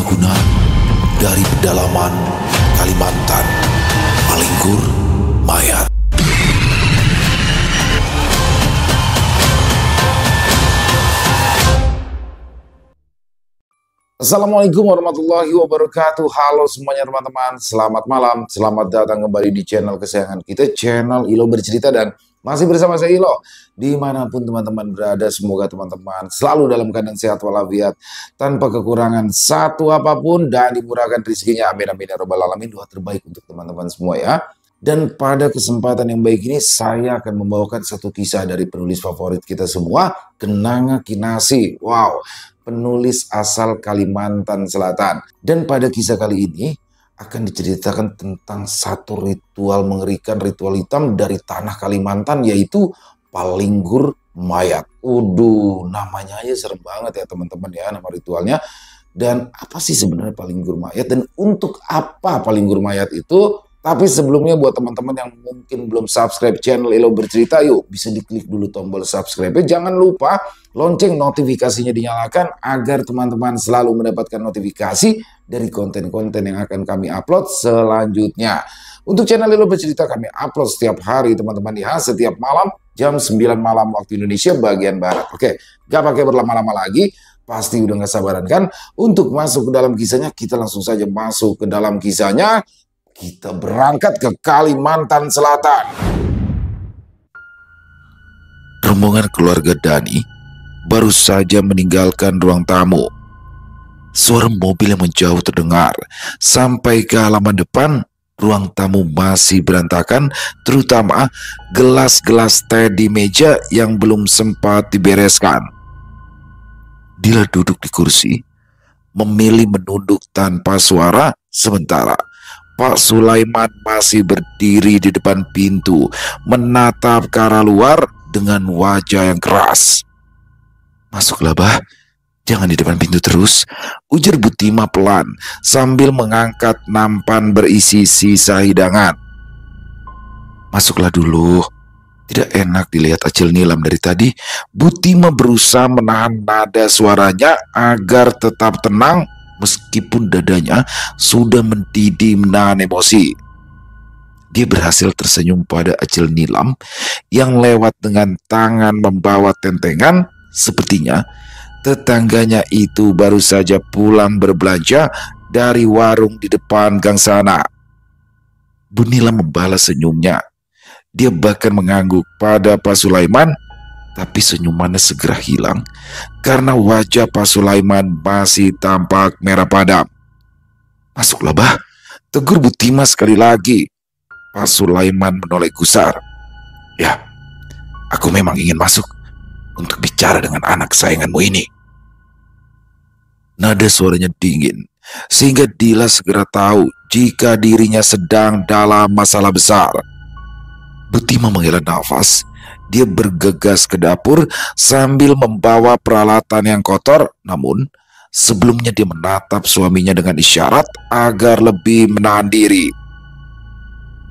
Serbaguna dari pedalaman Kalimantan, Palinggur mayat. Assalamualaikum warahmatullahi wabarakatuh. Halo semuanya teman-teman, selamat malam, selamat datang kembali di channel kesayangan kita, channel Ilo Bercerita, dan masih bersama saya Ilo. Dimanapun teman-teman berada, semoga teman-teman selalu dalam keadaan sehat walafiat, tanpa kekurangan satu apapun, dan dimurahkan rezekinya, amin amin ya robbal alamin. Doa terbaik untuk teman-teman semua ya. Dan pada kesempatan yang baik ini, saya akan membawakan satu kisah dari penulis favorit kita semua, Kenanga Kinasih. Wow, penulis asal Kalimantan Selatan. Dan pada kisah kali ini akan diceritakan tentang satu ritual mengerikan, ritual hitam dari tanah Kalimantan, yaitu Palinggur mayat. Waduh, namanya aja serem banget ya teman-teman ya, nama ritualnya. Dan apa sih sebenarnya Palinggur mayat, dan untuk apa Palinggur mayat itu? Tapi sebelumnya buat teman-teman yang mungkin belum subscribe channel Ilo Bercerita, yuk bisa diklik dulu tombol subscribe-nya. Jangan lupa lonceng notifikasinya dinyalakan agar teman-teman selalu mendapatkan notifikasi dari konten-konten yang akan kami upload selanjutnya. Untuk channel Ilo Bercerita kami upload setiap hari teman-teman ya, setiap malam jam 9 malam waktu Indonesia bagian Barat. Oke, gak pakai berlama-lama lagi. Pasti udah gak sabaran kan untuk masuk ke dalam kisahnya. Kita langsung saja masuk ke dalam kisahnya. Kita berangkat ke Kalimantan Selatan. Rombongan keluarga Dani baru saja meninggalkan ruang tamu. Suara mobil yang menjauh terdengar. Sampai ke halaman depan, ruang tamu masih berantakan, terutama gelas-gelas teh di meja yang belum sempat dibereskan. Dila duduk di kursi, memilih menunduk tanpa suara sementara Pak Sulaiman masih berdiri di depan pintu, menatap ke arah luar dengan wajah yang keras. "Masuklah, Bah. Jangan di depan pintu terus," ujar Butima pelan sambil mengangkat nampan berisi sisa hidangan. "Masuklah dulu. Tidak enak dilihat Acil Nilam dari tadi." Butima berusaha menahan nada suaranya agar tetap tenang, meskipun dadanya sudah mendidih menahan emosi. Dia berhasil tersenyum pada Acil Nilam yang lewat dengan tangan membawa tentengan. Sepertinya tetangganya itu baru saja pulang berbelanja dari warung di depan gang sana. Bu Nilam membalas senyumnya. Dia bahkan mengangguk pada Pak Sulaiman, tapi senyumannya segera hilang karena wajah Pak Sulaiman masih tampak merah padam. "Masuklah, Bah," tegur Butima sekali lagi. Pak Sulaiman menoleh gusar. "Ya, aku memang ingin masuk untuk bicara dengan anak kesayanganmu ini." Nada suaranya dingin sehingga Dila segera tahu jika dirinya sedang dalam masalah besar. Butima menghela nafas. Dia bergegas ke dapur sambil membawa peralatan yang kotor. Namun sebelumnya dia menatap suaminya dengan isyarat agar lebih menahan diri.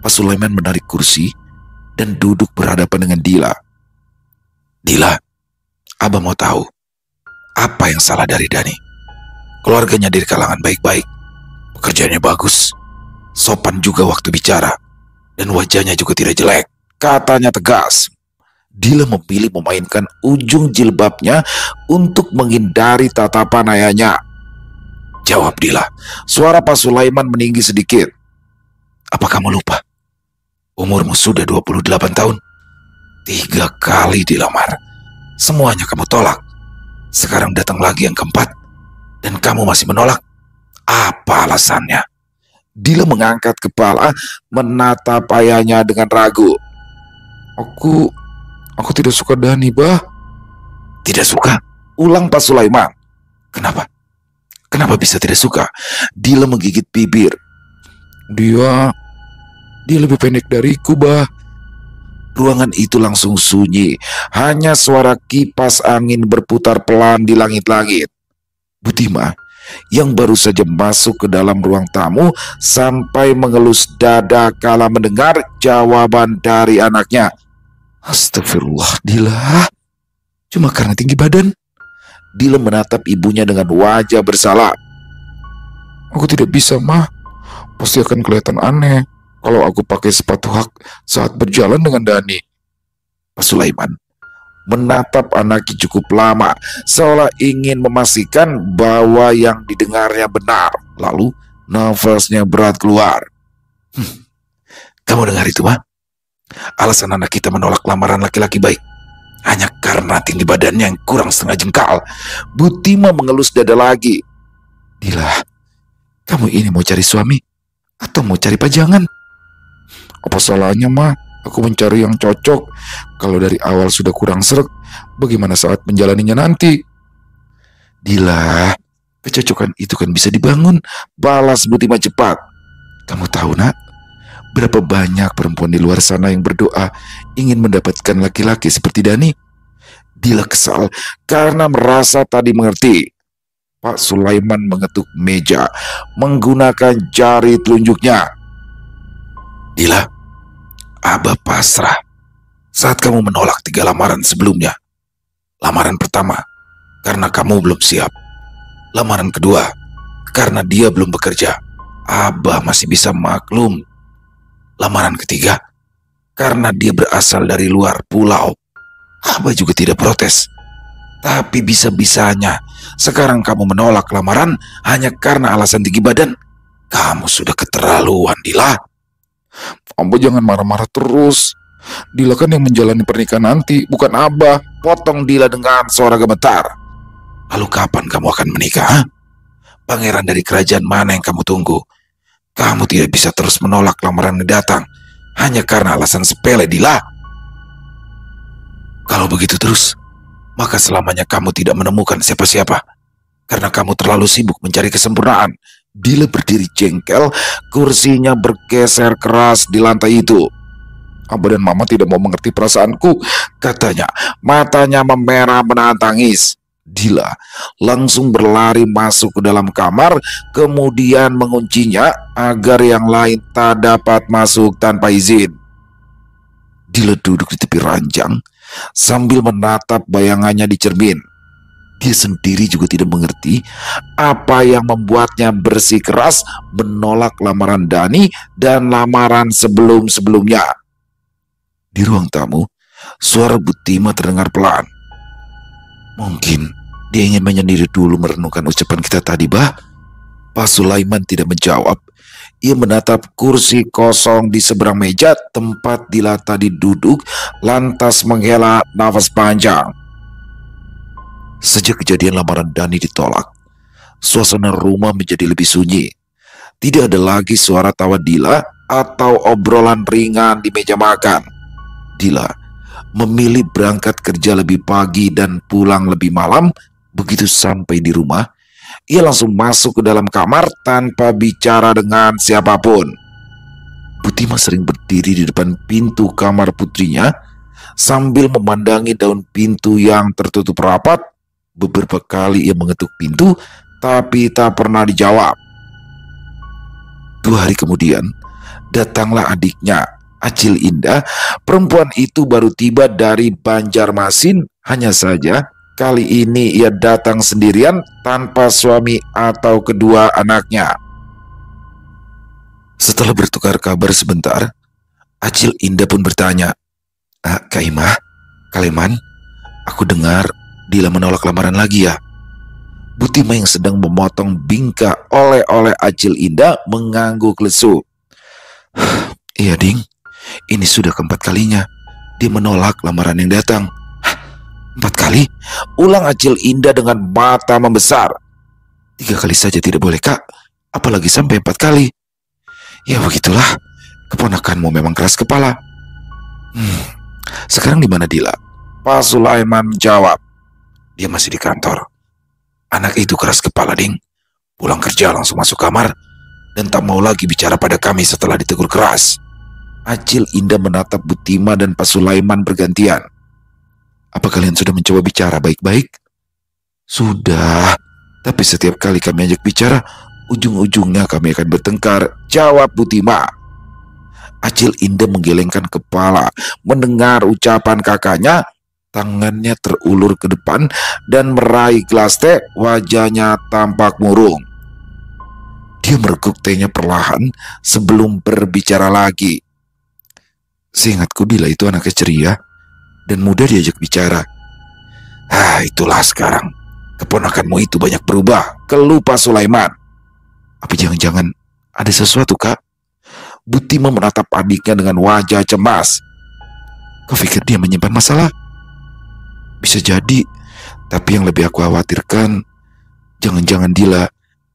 Pak Sulaiman menarik kursi dan duduk berhadapan dengan Dila. "Dila, Abah mau tahu apa yang salah dari Dani. Keluarganya dari kalangan baik-baik, pekerjaannya bagus, sopan juga waktu bicara, dan wajahnya juga tidak jelek," katanya tegas. Dila memilih memainkan ujung jilbabnya untuk menghindari tatapan ayahnya. "Jawab, Dila." Suara Pak Sulaiman meninggi sedikit. "Apa kamu lupa? Umurmu sudah 28 tahun. 3 kali dilamar. Semuanya kamu tolak. Sekarang datang lagi yang keempat, dan kamu masih menolak. Apa alasannya?" Dila mengangkat kepala, menatap ayahnya dengan ragu. Aku tidak suka Dani, Bah." "Tidak suka?" ulang Pak Sulaiman. Kenapa? Kenapa bisa tidak suka?" Dila menggigit bibir. Dia lebih pendek dariku, Bah." Ruangan itu langsung sunyi. Hanya suara kipas angin berputar pelan di langit-langit. Butima yang baru saja masuk ke dalam ruang tamu sampai mengelus dada kala mendengar jawaban dari anaknya. "Astagfirullah, Dila. Cuma karena tinggi badan?" Dila menatap ibunya dengan wajah bersalah. Aku tidak bisa, mah. Pasti akan kelihatan aneh kalau aku pakai sepatu hak saat berjalan dengan Dani. Pak Sulaiman menatap anaknya cukup lama, seolah ingin memastikan bahwa yang didengarnya benar. Lalu nafasnya berat keluar. Kamu dengar itu, mah? Alasan anak kita menolak lamaran laki-laki baik hanya karena tinggi badannya yang kurang setengah jengkal. Butima mengelus dada lagi. Dila, kamu ini mau cari suami atau mau cari pajangan? Apa salahnya, mah? Aku mencari yang cocok. Kalau dari awal sudah kurang sreg, bagaimana saat menjalaninya nanti? Dila, kecocokan itu kan bisa dibangun, balas Butima cepat. Kamu tahu, nak, berapa banyak perempuan di luar sana yang berdoa ingin mendapatkan laki-laki seperti Dani? Dila kesal karena merasa tadi mengerti. Pak Sulaiman mengetuk meja menggunakan jari telunjuknya. Dila, Abah pasrah saat kamu menolak 3 lamaran sebelumnya. Lamaran pertama, karena kamu belum siap. Lamaran kedua, karena dia belum bekerja. Abah masih bisa maklum. Lamaran ketiga, karena dia berasal dari luar pulau. Abah juga tidak protes. Tapi bisa-bisanya sekarang kamu menolak lamaran hanya karena alasan tinggi badan. Kamu sudah keterlaluan, Dila. Abah jangan marah-marah terus. Dila kan yang menjalani pernikahan nanti, bukan Abah. Potong Dila dengan suara gemetar. Lalu kapan kamu akan menikah? Ha? Pangeran dari kerajaan mana yang kamu tunggu? Kamu tidak bisa terus menolak lamaran yang datang hanya karena alasan sepele, Dila. Kalau begitu terus, maka selamanya kamu tidak menemukan siapa-siapa. Karena kamu terlalu sibuk mencari kesempurnaan. Dila berdiri jengkel, kursinya bergeser keras di lantai itu. Abah dan Mama tidak mau mengerti perasaanku, katanya. Matanya memerah menahan tangis. Dila langsung berlari masuk ke dalam kamar, kemudian menguncinya agar yang lain tak dapat masuk tanpa izin. Dila duduk di tepi ranjang sambil menatap bayangannya di cermin. Dia sendiri juga tidak mengerti apa yang membuatnya bersikeras menolak lamaran Dani dan lamaran sebelum-sebelumnya. Di ruang tamu, suara Butima terdengar pelan. Mungkin dia ingin menyendiri dulu merenungkan ucapan kita tadi, bah. Pak Sulaiman tidak menjawab. Ia menatap kursi kosong di seberang meja tempat Dila tadi duduk, lantas menghela nafas panjang. Sejak kejadian lamaran Dani ditolak, suasana rumah menjadi lebih sunyi. Tidak ada lagi suara tawa Dila atau obrolan ringan di meja makan. Dila memilih berangkat kerja lebih pagi dan pulang lebih malam. Begitu sampai di rumah, ia langsung masuk ke dalam kamar tanpa bicara dengan siapapun. Butima sering berdiri di depan pintu kamar putrinya sambil memandangi daun pintu yang tertutup rapat. Beberapa kali ia mengetuk pintu, tapi tak pernah dijawab. 2 hari kemudian, datanglah adiknya, Acil Indah. Perempuan itu baru tiba dari Banjarmasin. Hanya saja, kali ini ia datang sendirian tanpa suami atau kedua anaknya. Setelah bertukar kabar sebentar, Acil Indah pun bertanya, Kak Imah, Kaleman, aku dengar Dila menolak lamaran lagi ya? Butima yang sedang memotong bingka oleh-oleh Acil Indah mengangguk lesu. Iya, Ding, ini sudah keempat kalinya dia menolak lamaran yang datang. 4 kali? Ulang Acil Indah dengan mata membesar. 3 kali saja tidak boleh, Kak. Apalagi sampai 4 kali. Ya begitulah, keponakanmu memang keras kepala. Sekarang di mana Dila? Pak Sulaiman menjawab. Dia masih di kantor. Anak itu keras kepala, Ding. Pulang kerja langsung masuk kamar dan tak mau lagi bicara pada kami setelah ditegur keras. Acil Indah menatap Butima dan Pak Sulaiman bergantian. Apa kalian sudah mencoba bicara baik-baik? Sudah, tapi setiap kali kami ajak bicara, ujung-ujungnya kami akan bertengkar, jawab Butima. Acil Indah menggelengkan kepala mendengar ucapan kakaknya. Tangannya terulur ke depan dan meraih gelas teh, wajahnya tampak murung. Dia mereguk tehnya perlahan sebelum berbicara lagi. Seingatku Dila itu anaknya ceria dan mudah diajak bicara. Itulah sekarang. Keponakanmu itu banyak berubah, keluh Pak Sulaiman. Apa jangan-jangan ada sesuatu, Kak? Butima menatap adiknya dengan wajah cemas. Kau pikir dia menyimpan masalah? Bisa jadi, tapi yang lebih aku khawatirkan, jangan-jangan Dila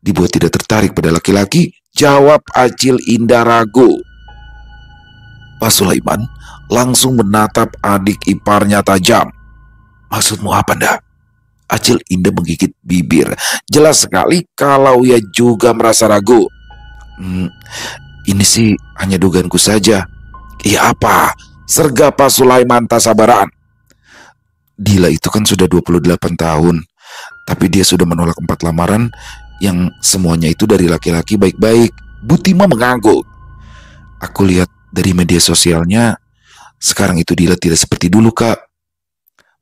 dibuat tidak tertarik pada laki-laki, jawab Acil Indah ragu. Pak Sulaiman langsung menatap adik iparnya tajam. Maksudmu apa, Nda? Acil Indah menggigit bibir. Jelas sekali kalau ia juga merasa ragu. Ini sih hanya dugaanku saja. Iya apa? Sergap Pak Sulaiman tak sabaran. Dila itu kan sudah 28 tahun. Tapi dia sudah menolak 4 lamaran yang semuanya itu dari laki-laki baik-baik. Butima mengangguk. Aku lihat dari media sosialnya, sekarang itu Dila tidak seperti dulu, Kak.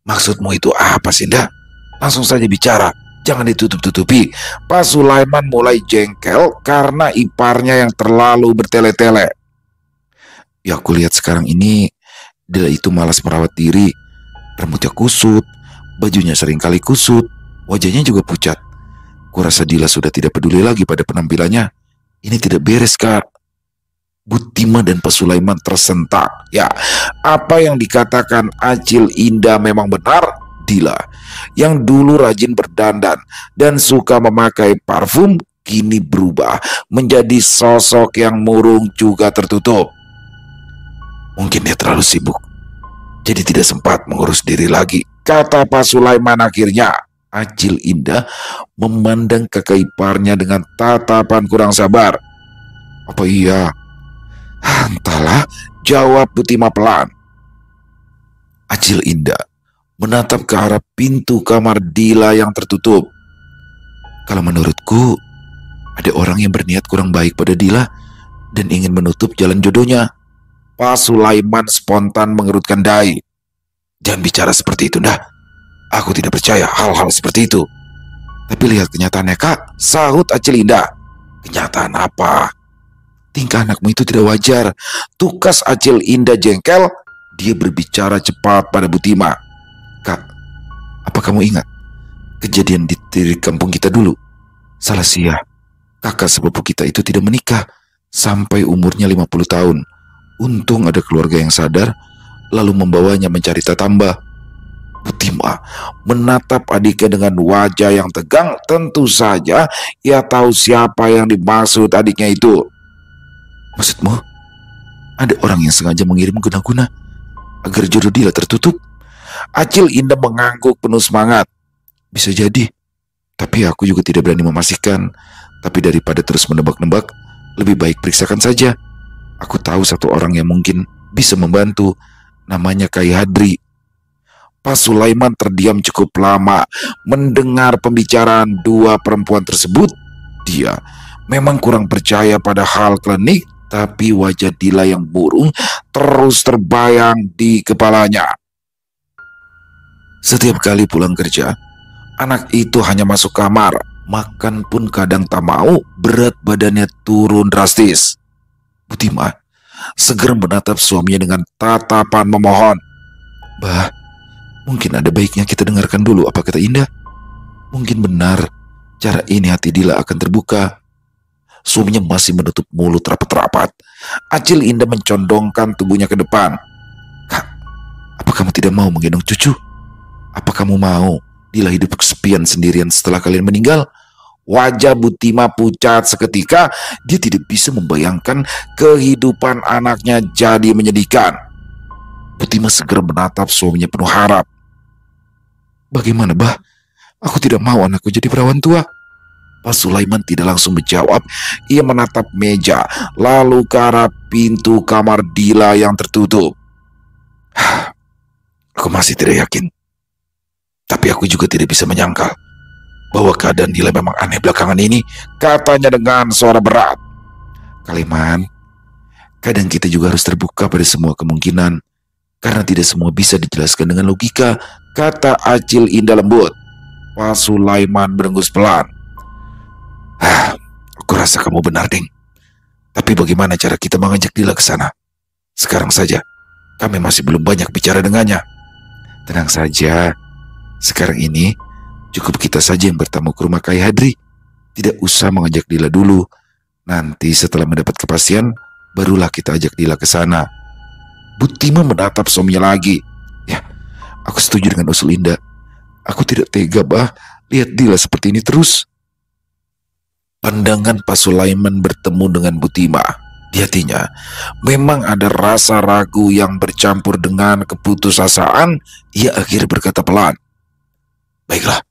Maksudmu itu apa sih, Nda? Langsung saja bicara, jangan ditutup-tutupi. Pak Sulaiman mulai jengkel karena iparnya yang terlalu bertele-tele. Ya aku lihat sekarang ini Dila itu malas merawat diri. Rambutnya kusut, bajunya seringkali kusut, wajahnya juga pucat. Kurasa Dila sudah tidak peduli lagi pada penampilannya. Ini tidak beres, Kak. Butima dan Pak Sulaiman tersentak. Ya, apa yang dikatakan Acil Indah memang benar. Dila yang dulu rajin berdandan dan suka memakai parfum kini berubah menjadi sosok yang murung juga tertutup. Mungkin dia terlalu sibuk, jadi tidak sempat mengurus diri lagi, kata Pak Sulaiman akhirnya. Acil Indah memandang kakak iparnya dengan tatapan kurang sabar. Apa iya? Entahlah, jawab Butima pelan. Acil Indah menatap ke arah pintu kamar Dila yang tertutup. Kalau menurutku, ada orang yang berniat kurang baik pada Dila dan ingin menutup jalan jodohnya. Pak Sulaiman spontan mengerutkan dahi. Jangan bicara seperti itu, Nda. Aku tidak percaya hal-hal seperti itu. Tapi lihat kenyataannya, Kak, sahut Acil Indah. Kenyataan apa? Tingkah anakmu itu tidak wajar. Tukas Acil Indah jengkel. Dia berbicara cepat pada Butima. Kak, apa kamu ingat kejadian di kampung kita dulu? Salah sia, kakak sepupu kita itu tidak menikah sampai umurnya 50 tahun. Untung ada keluarga yang sadar lalu membawanya mencari tatamba. Butima menatap adiknya dengan wajah yang tegang. Tentu saja ia tahu siapa yang dimaksud adiknya itu. Maksudmu, ada orang yang sengaja mengirim guna-guna agar jodoh Dila tertutup? Acil Indah mengangguk penuh semangat. Bisa jadi, tapi aku juga tidak berani memastikan. Tapi daripada terus menebak-nebak, lebih baik periksakan saja. Aku tahu satu orang yang mungkin bisa membantu. Namanya Kai Hadri. Pak Sulaiman terdiam cukup lama mendengar pembicaraan dua perempuan tersebut. Dia memang kurang percaya pada hal klinik, tapi wajah Dila yang murung terus terbayang di kepalanya. Setiap kali pulang kerja, anak itu hanya masuk kamar, makan pun kadang tak mau, berat badannya turun drastis. Butima segera menatap suaminya dengan tatapan memohon. Bah, mungkin ada baiknya kita dengarkan dulu apa kata Indah. Mungkin benar, cara ini hati Dila akan terbuka. Suaminya masih menutup mulut rapat-rapat. Acil Indah mencondongkan tubuhnya ke depan. Kak, apa kamu tidak mau menggendong cucu? Apa kamu mau Dila hidup kesepian sendirian setelah kalian meninggal? Wajah Butima pucat seketika. Dia tidak bisa membayangkan kehidupan anaknya jadi menyedihkan. Butima segera menatap suaminya penuh harap. Bagaimana, Bah? Aku tidak mau anakku jadi perawan tua. Pak Sulaiman tidak langsung menjawab. Ia menatap meja, lalu ke arah pintu kamar Dila yang tertutup. Aku masih tidak yakin. Tapi aku juga tidak bisa menyangkal bahwa keadaan Dila memang aneh belakangan ini, katanya dengan suara berat. Kaliman, kadang kita juga harus terbuka pada semua kemungkinan, karena tidak semua bisa dijelaskan dengan logika, kata Acil Indah lembut. Pak Sulaiman berengus pelan. Aku Aku rasa kamu benar, Deng. Tapi bagaimana cara kita mengajak Dila ke sana? Sekarang saja, kami masih belum banyak bicara dengannya. Tenang saja, sekarang ini cukup kita saja yang bertamu ke rumah Kai Hadri. Tidak usah mengajak Dila dulu. Nanti setelah mendapat kepastian, barulah kita ajak Dila ke sana. Butima menatap suaminya lagi. Ya, aku setuju dengan usul Indah. Aku tidak tega, Bah, lihat Dila seperti ini terus. Pandangan Pak Sulaiman bertemu dengan Butima. Di hatinya memang ada rasa ragu yang bercampur dengan keputusasaan. Ia akhirnya berkata pelan, "Baiklah,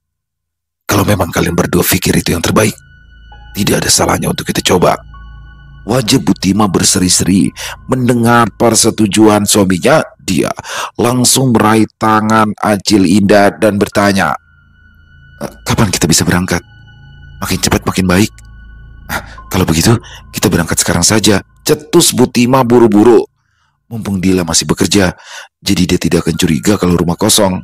kalau memang kalian berdua pikir itu yang terbaik, tidak ada salahnya untuk kita coba." Wajah Butima berseri-seri mendengar persetujuan suaminya. Dia langsung meraih tangan Acil Indah dan bertanya, "Kapan kita bisa berangkat? Makin cepat makin baik." Kalau begitu, kita berangkat sekarang saja," cetus Butima buru-buru. Mumpung Dila masih bekerja, jadi dia tidak akan curiga kalau rumah kosong.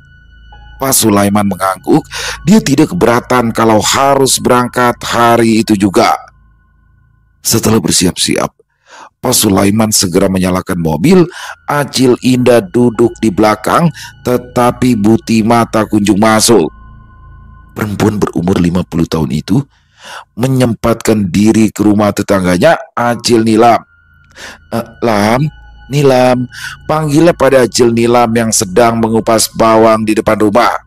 Pak Sulaiman mengangguk. Dia tidak keberatan kalau harus berangkat hari itu juga. Setelah bersiap-siap, Pak Sulaiman segera menyalakan mobil. Acil Indah duduk di belakang, tetapi Butima tak kunjung masuk. Perempuan berumur 50 tahun itu menyempatkan diri ke rumah tetangganya, Acil Nilam. Lam, Nilam, panggilnya pada Acil Nilam yang sedang mengupas bawang di depan rumah."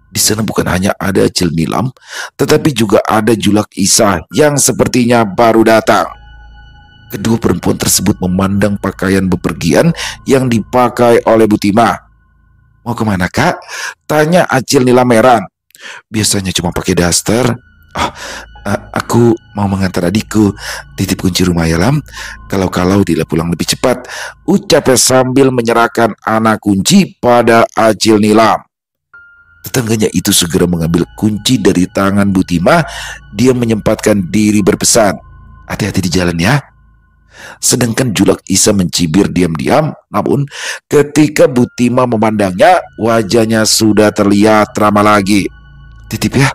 Di sana bukan hanya ada Acil Nilam, tetapi juga ada Julak Isa yang sepertinya baru datang. Kedua perempuan tersebut memandang pakaian bepergian yang dipakai oleh Butima. "Mau kemana, Kak?" tanya Acil Nilam heran. "Biasanya cuma pakai daster." Aku mau mengantar adikku. Titip kunci rumah ya, Lam. Kalau Dila pulang lebih cepat," ucapnya sambil menyerahkan anak kunci pada Acil Nilam. Tetangganya itu segera mengambil kunci dari tangan Butima. Dia menyempatkan diri berpesan, "Hati-hati di jalan ya." Sedangkan Julak Isa mencibir diam-diam. Namun ketika Butima memandangnya, wajahnya sudah terlihat ramah lagi. "Titip ya,"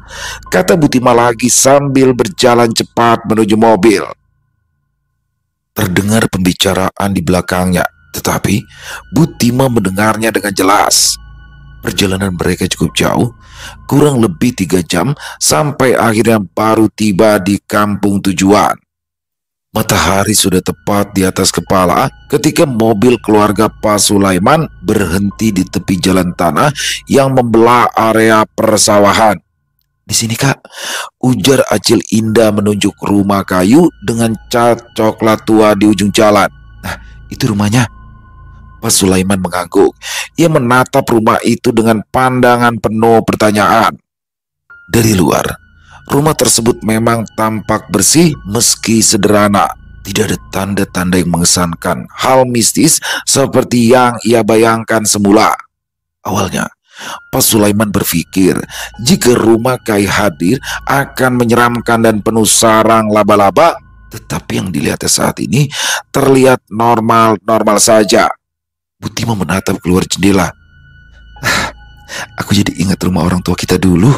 kata Butima lagi sambil berjalan cepat menuju mobil. Terdengar pembicaraan di belakangnya, tetapi Butima mendengarnya dengan jelas. Perjalanan mereka cukup jauh, kurang lebih 3 jam, sampai akhirnya baru tiba di kampung tujuan. Matahari sudah tepat di atas kepala ketika mobil keluarga Pak Sulaiman berhenti di tepi jalan tanah yang membelah area persawahan. "Di sini, Kak," ujar Acil Indah menunjuk rumah kayu dengan cat coklat tua di ujung jalan. "Nah, itu rumahnya." Pak Sulaiman mengangguk. Ia menatap rumah itu dengan pandangan penuh pertanyaan. Dari luar, rumah tersebut memang tampak bersih meski sederhana. Tidak ada tanda-tanda yang mengesankan hal mistis seperti yang ia bayangkan semula. Awalnya, Pak Sulaiman berpikir jika rumah Kai Hadir akan menyeramkan dan penuh sarang laba-laba, tetapi yang dilihatnya saat ini terlihat normal-normal saja. Butima menatap keluar jendela. Aku jadi ingat rumah orang tua kita dulu."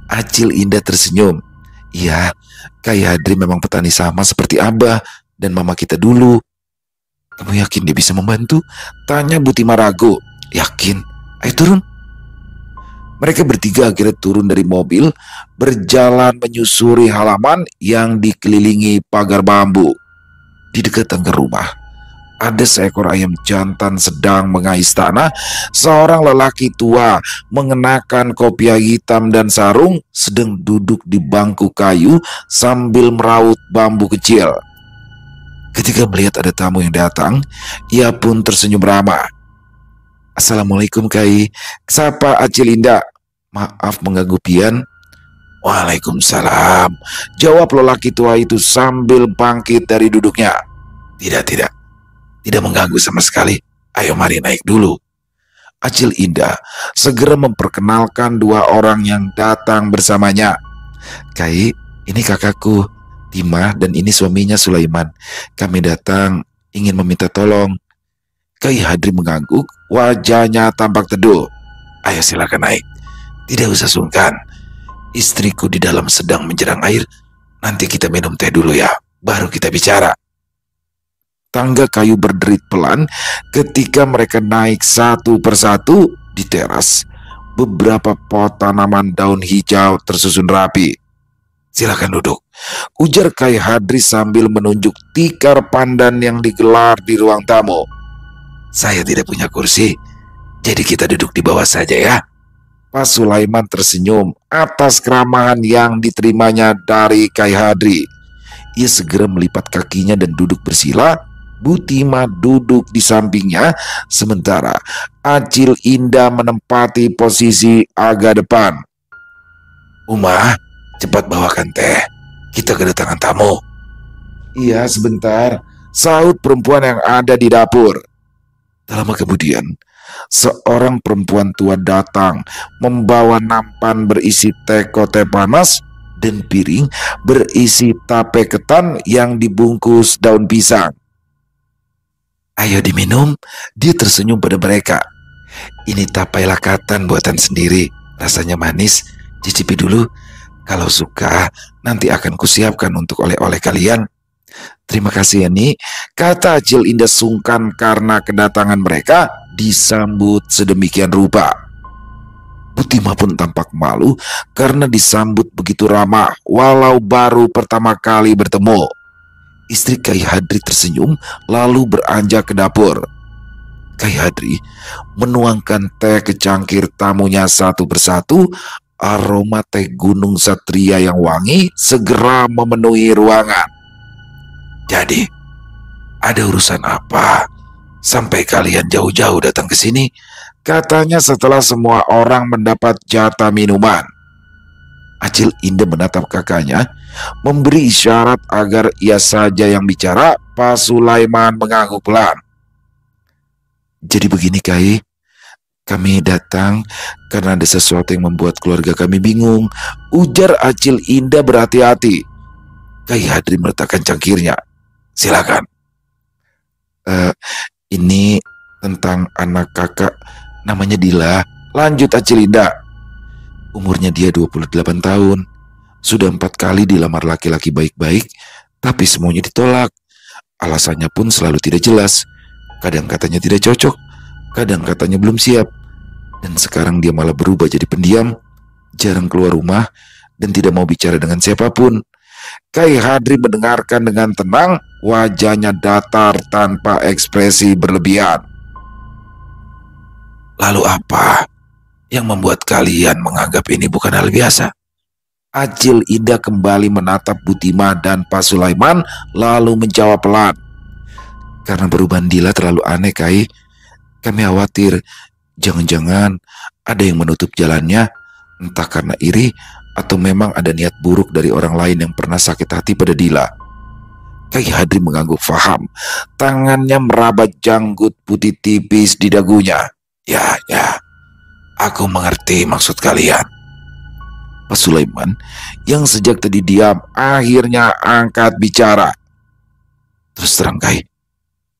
Acil Indah tersenyum. "Iya, Kai Hadri memang petani sama seperti Abah dan mama kita dulu." "Kamu yakin dia bisa membantu?" tanya Butima ragu. "Yakin. Ayo turun." Mereka bertiga akhirnya turun dari mobil, berjalan menyusuri halaman yang dikelilingi pagar bambu. Di dekat tangga rumah, ada seekor ayam jantan sedang mengais tanah. Seorang lelaki tua mengenakan kopiah hitam dan sarung sedang duduk di bangku kayu sambil meraut bambu kecil. Ketika melihat ada tamu yang datang, ia pun tersenyum ramah. "Assalamualaikum, Kai," sapa Acil Indah. "Maaf mengganggu pian." "Waalaikumsalam," jawab lelaki tua itu sambil bangkit dari duduknya. Tidak mengganggu sama sekali. Ayo mari naik dulu." Acil Indah segera memperkenalkan dua orang yang datang bersamanya. "Kai, ini kakakku, Tima, dan ini suaminya Sulaiman. Kami datang ingin meminta tolong." Kai Hadri mengangguk, wajahnya tampak teduh. "Ayo silakan naik. Tidak usah sungkan. Istriku di dalam sedang menjerang air. Nanti kita minum teh dulu ya, baru kita bicara. Tangga kayu berderit pelan ketika mereka naik satu persatu di teras. Beberapa pot tanaman daun hijau tersusun rapi. Silakan duduk, ujar Kai Hadri sambil menunjuk tikar pandan yang digelar di ruang tamu. Saya tidak punya kursi, jadi kita duduk di bawah saja ya. Pak Sulaiman tersenyum atas keramahan yang diterimanya dari Kai Hadri. Ia segera melipat kakinya dan duduk bersila. Butima duduk di sampingnya, sementara Acil Indah menempati posisi agak depan. Uma, cepat bawakan teh. Kita kedatangan tamu. Iya, sebentar, sahut perempuan yang ada di dapur. Tak lama kemudian, seorang perempuan tua datang membawa nampan berisi teko teh panas dan piring berisi tape ketan yang dibungkus daun pisang. Ayo diminum, dia tersenyum pada mereka. Ini tapai lakatan buatan sendiri, rasanya manis, cicipi dulu. Kalau suka, nanti akan kusiapkan untuk oleh-oleh kalian. Terima kasih ya, Ni, kata Acil Indah sungkan karena kedatangan mereka disambut sedemikian rupa. Butima pun tampak malu karena disambut begitu ramah walau baru pertama kali bertemu. Istri Kai Hadri tersenyum lalu beranjak ke dapur. Kai Hadri menuangkan teh ke cangkir tamunya satu persatu. Aroma teh Gunung Satria yang wangi segera memenuhi ruangan. Jadi, ada urusan apa sampai kalian jauh-jauh datang ke sini? Katanya setelah semua orang mendapat jatah minuman. Acil Indah menatap kakaknya, memberi isyarat agar ia saja yang bicara. Pak Sulaiman mengangguk pelan. Jadi begini Kai, kami datang karena ada sesuatu yang membuat keluarga kami bingung, ujar Acil Indah berhati-hati. Kai Hadri meletakkan cangkirnya. Silakan. Ini tentang anak kakak, namanya Dila, lanjut Acil Indah. Umurnya dia 28 tahun. Sudah 4 kali dilamar laki-laki baik-baik, tapi semuanya ditolak. Alasannya pun selalu tidak jelas. Kadang katanya tidak cocok, kadang katanya belum siap. Dan sekarang dia malah berubah jadi pendiam, jarang keluar rumah, dan tidak mau bicara dengan siapapun. Kai Hadri mendengarkan dengan tenang, wajahnya datar tanpa ekspresi berlebihan. Lalu apa yang membuat kalian menganggap ini bukan hal biasa? Acil Indah kembali menatap Butima dan Pak Sulaiman lalu menjawab pelan. Karena perubahan Dila terlalu aneh Kai. Kami khawatir jangan-jangan ada yang menutup jalannya, entah karena iri atau memang ada niat buruk dari orang lain yang pernah sakit hati pada Dila. Kai Hadri mengangguk faham. Tangannya meraba janggut putih tipis di dagunya. Ya, aku mengerti maksud kalian. Pak Sulaiman yang sejak tadi diam akhirnya angkat bicara. Terus terang Kai,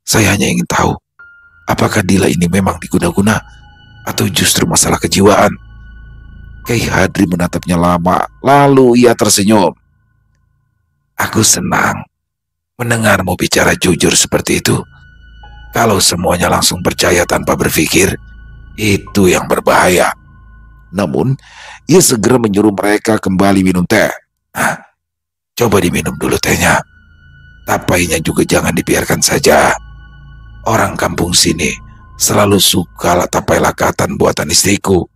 saya hanya ingin tahu, apakah Dila ini memang diguna-guna atau justru masalah kejiwaan? Kai Hadri menatapnya lama, lalu ia tersenyum. Aku senang mendengarmu bicara jujur seperti itu. Kalau semuanya langsung percaya tanpa berpikir, itu yang berbahaya. Namun, ia segera menyuruh mereka kembali minum teh. Coba diminum dulu tehnya. Tapainya juga jangan dibiarkan saja. Orang kampung sini selalu suka tapai lakatan buatan istriku.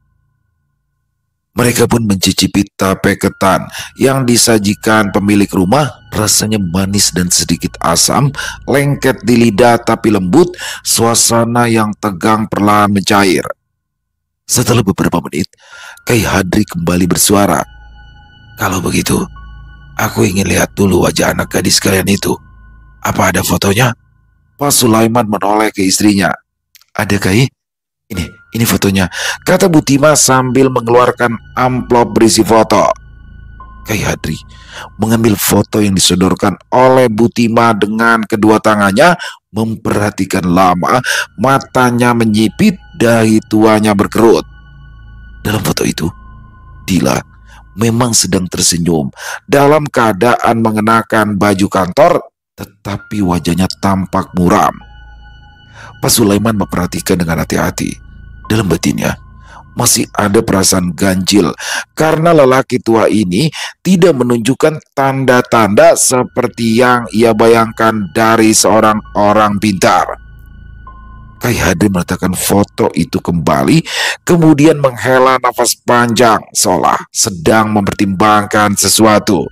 Mereka pun mencicipi tape ketan yang disajikan pemilik rumah. Rasanya manis dan sedikit asam, lengket di lidah tapi lembut. Suasana yang tegang perlahan mencair. Setelah beberapa menit, Kai Hadri kembali bersuara. Kalau begitu, aku ingin lihat dulu wajah anak gadis kalian itu. Apa ada fotonya? Pak Sulaiman menoleh ke istrinya. Ada Kai? Ini fotonya, kata Butima sambil mengeluarkan amplop berisi foto. Kai Hadri mengambil foto yang disodorkan oleh Butima dengan kedua tangannya, memperhatikan lama, matanya menyipit, dahi tuanya berkerut. Dalam foto itu, Dila memang sedang tersenyum dalam keadaan mengenakan baju kantor, tetapi wajahnya tampak muram. Pak Sulaiman memperhatikan dengan hati-hati. Dalam batinnya masih ada perasaan ganjil karena lelaki tua ini tidak menunjukkan tanda-tanda seperti yang ia bayangkan dari seorang orang pintar. Kai Hadri meletakkan foto itu kembali, kemudian menghela nafas panjang seolah sedang mempertimbangkan sesuatu.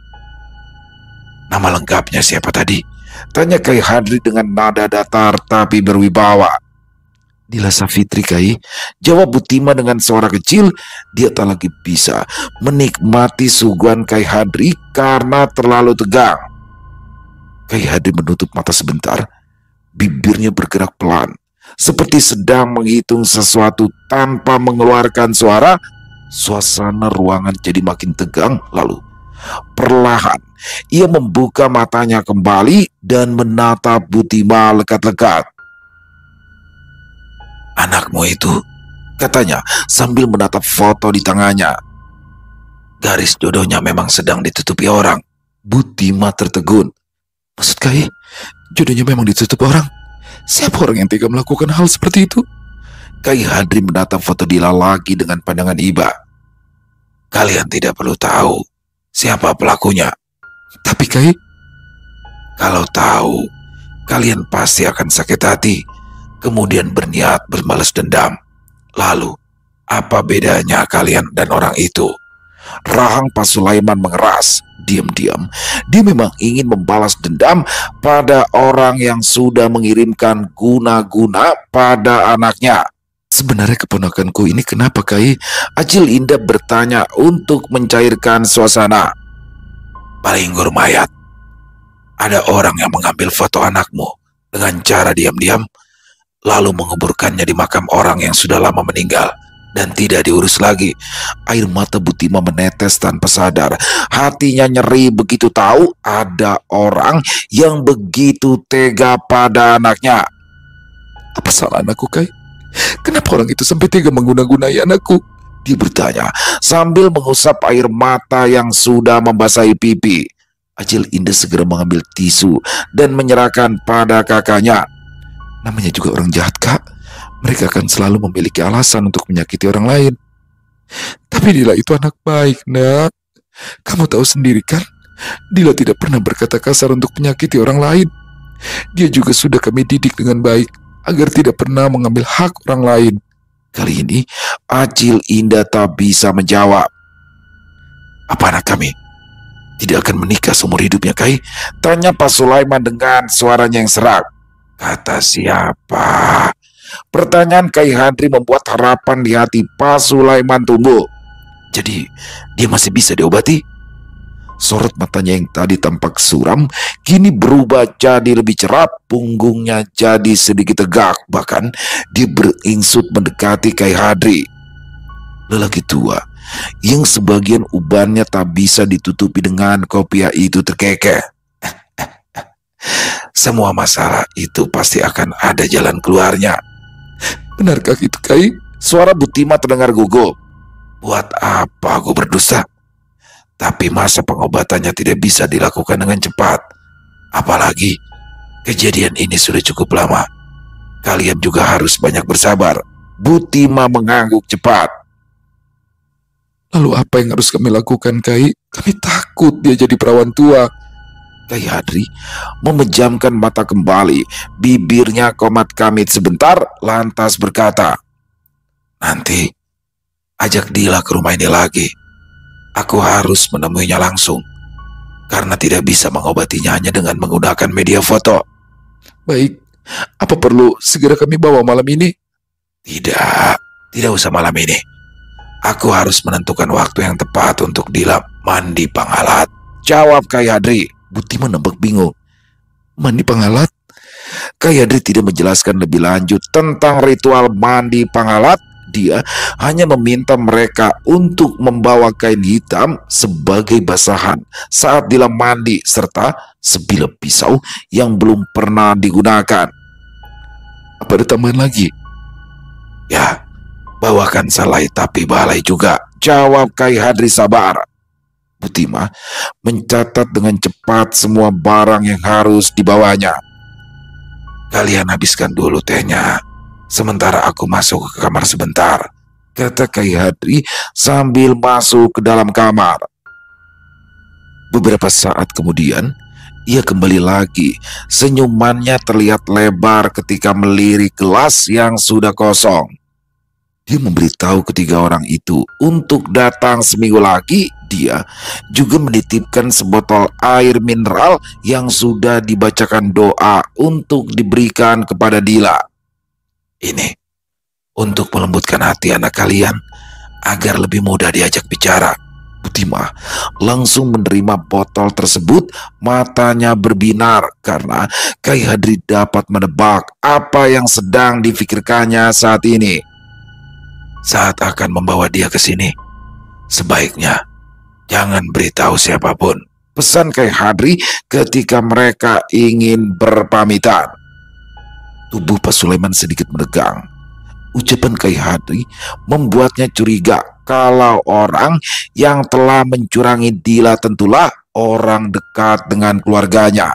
"Nama lengkapnya siapa tadi?" tanya Kai Hadri dengan nada datar tapi berwibawa. "Dila Safitri, Kai," jawab Butima dengan suara kecil. Dia tak lagi bisa menikmati suguhan Kai Hadri karena terlalu tegang. Kai Hadri menutup mata sebentar, bibirnya bergerak pelan, seperti sedang menghitung sesuatu tanpa mengeluarkan suara. Suasana ruangan jadi makin tegang, lalu perlahan ia membuka matanya kembali dan menatap Butima lekat-lekat. "Anakmu itu," katanya sambil menatap foto di tangannya. "Garis jodohnya memang sedang ditutupi orang." Butima tertegun. "Maksud Kai, jodohnya memang ditutup orang? Siapa orang yang tega melakukan hal seperti itu?" Kai Hadri menatap foto Dila lagi dengan pandangan iba. "Kalian tidak perlu tahu siapa pelakunya. Tapi Kai, kalau tahu, kalian pasti akan sakit hati, kemudian berniat berbalas dendam. Lalu, apa bedanya kalian dan orang itu?" Rahang Pak Sulaiman mengeras. Diam-diam, dia memang ingin membalas dendam pada orang yang sudah mengirimkan guna-guna pada anaknya. "Sebenarnya keponakanku ini kenapa, Kai?" Acil Indah bertanya untuk mencairkan suasana. "Palinggur mayat. Ada orang yang mengambil foto anakmu dengan cara diam-diam, lalu menguburkannya di makam orang yang sudah lama meninggal dan tidak diurus lagi." Air mata Butima menetes tanpa sadar. Hatinya nyeri begitu tahu ada orang yang begitu tega pada anaknya. "Apa salah anakku, Kai? Kenapa orang itu sampai tega mengguna-gunai anakku?" dia bertanya sambil mengusap air mata yang sudah membasahi pipi. Acil Indah segera mengambil tisu dan menyerahkan pada kakaknya. "Namanya juga orang jahat, Kak. Mereka akan selalu memiliki alasan untuk menyakiti orang lain. Tapi Dila itu anak baik, Nak. Kamu tahu sendiri kan, Dila tidak pernah berkata kasar untuk menyakiti orang lain. Dia juga sudah kami didik dengan baik agar tidak pernah mengambil hak orang lain." Kali ini Acil Indah tak bisa menjawab. "Apa anak kami tidak akan menikah seumur hidupnya, Kai?" tanya Pak Sulaiman dengan suaranya yang serak. "Kata siapa?" Pertanyaan Kai Hadri membuat harapan di hati Pak Sulaiman tumbuh. "Jadi dia masih bisa diobati?" Sorot matanya yang tadi tampak suram kini berubah jadi lebih cerah, punggungnya jadi sedikit tegak, bahkan dia beringsut mendekati Kai Hadri. Lelaki tua yang sebagian ubannya tak bisa ditutupi dengan kopiah itu terkekeh. "Semua masalah itu pasti akan ada jalan keluarnya." "Benarkah itu, Kai?" Suara Butima terdengar gugup. "Buat apa aku berdosa? Tapi masa pengobatannya tidak bisa dilakukan dengan cepat. Apalagi kejadian ini sudah cukup lama. Kalian juga harus banyak bersabar." Butima mengangguk cepat. "Lalu apa yang harus kami lakukan, Kai? Kami takut dia jadi perawan tua." Kai Hadri memejamkan mata kembali, bibirnya komat kamit sebentar, lantas berkata, "Nanti ajak Dila ke rumah ini lagi. Aku harus menemuinya langsung, karena tidak bisa mengobatinya hanya dengan menggunakan media foto." "Baik, apa perlu segera kami bawa malam ini?" Tidak usah malam ini. Aku harus menentukan waktu yang tepat untuk Dila mandi panghalat," jawab Kai Hadri. Butima nampak bingung. "Mandi panghalat?" Kai Hadri tidak menjelaskan lebih lanjut tentang ritual mandi panghalat. Dia hanya meminta mereka untuk membawa kain hitam sebagai basahan saat Dila mandi, serta sebilah pisau yang belum pernah digunakan. "Apa ada tambahan lagi?" "Ya, bawakan selai tapi balai juga," jawab Kai Hadri sabar. Butima mencatat dengan cepat semua barang yang harus dibawanya. Kalian habiskan dulu tehnya, sementara aku masuk ke kamar sebentar, kata Kai Hadri sambil masuk ke dalam kamar. Beberapa saat kemudian, ia kembali lagi. Senyumannya terlihat lebar ketika melirik gelas yang sudah kosong. Dia memberitahu ketiga orang itu untuk datang seminggu lagi. Dia juga menitipkan sebotol air mineral yang sudah dibacakan doa untuk diberikan kepada Dila. Ini untuk melembutkan hati anak kalian agar lebih mudah diajak bicara. Butima langsung menerima botol tersebut, matanya berbinar karena Kai Hadri dapat menebak apa yang sedang difikirkannya saat ini. Saat akan membawa dia ke sini, sebaiknya jangan beritahu siapapun, pesan Kai Hadri ketika mereka ingin berpamitan. Tubuh Pak Sulaiman sedikit menegang. Ucapan Kai Hadri membuatnya curiga kalau orang yang telah mencurangi Dila tentulah orang dekat dengan keluarganya.